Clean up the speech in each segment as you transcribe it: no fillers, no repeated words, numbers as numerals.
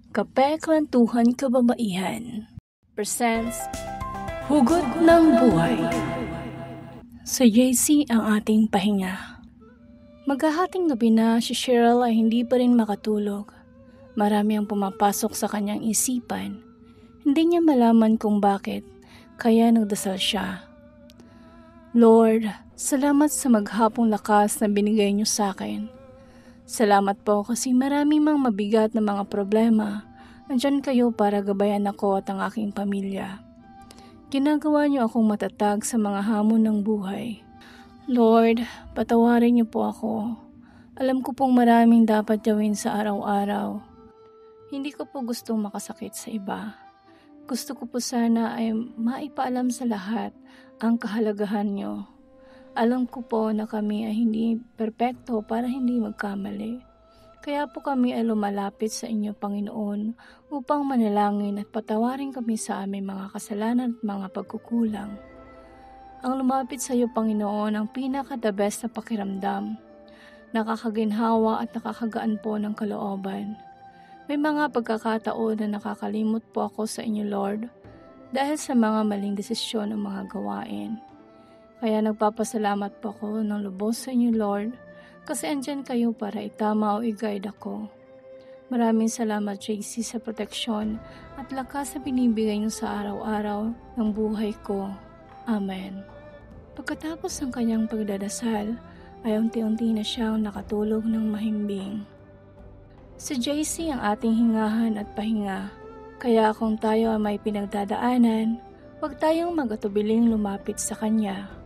Kape Kwentuhan Kababaihan presents Hugot ng Buhay. Sa JC ang ating pahinga. Maghahating gabi na, si Cheryl ay hindi pa rin makatulog. Marami ang pumapasok sa kanyang isipan. Hindi niya malaman kung bakit, kaya nagdasal siya. Lord, salamat sa maghapong lakas na binigay niyo sa akin. Salamat po kasi marami mang mabigat na mga problema. Andyan kayo para gabayan ako at ang aking pamilya. Ginagawa niyo akong matatag sa mga hamon ng buhay. Lord, patawarin niyo po ako. Alam ko pong maraming dapat gawin sa araw-araw. Hindi ko po gustong makasakit sa iba. Gusto ko po sana ay maipaalam sa lahat ang kahalagahan niyo. Alam ko po na kami ay hindi perpekto para hindi magkamali. Kaya po kami ay lumalapit sa inyo, Panginoon, upang manalangin at patawarin kami sa aming mga kasalanan at mga pagkukulang. Ang lumapit sa iyo, Panginoon, ang pinaka-the best na pakiramdam. Nakakaginhawa at nakakagaan po ng kalooban. May mga pagkakataon na nakakalimot po ako sa inyo, Lord, dahil sa mga maling desisyon o mga gawain. Kaya nagpapasalamat po ako ng lubos sa inyo, Lord, kasi andyan kayo para itama o i-guide ako. Maraming salamat, JC, sa proteksyon at lakas na binibigay niyo sa araw-araw ng buhay ko. Amen. Pagkatapos ng kanyang pagdadasal, ay unti-unti na siyang nakatulog ng mahimbing. Si JC ang ating hingahan at pahinga, kaya kung tayo ay may pinagdadaanan, huwag tayong mag-atubiling lumapit sa kanya.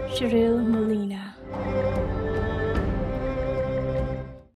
Cheryl Molina.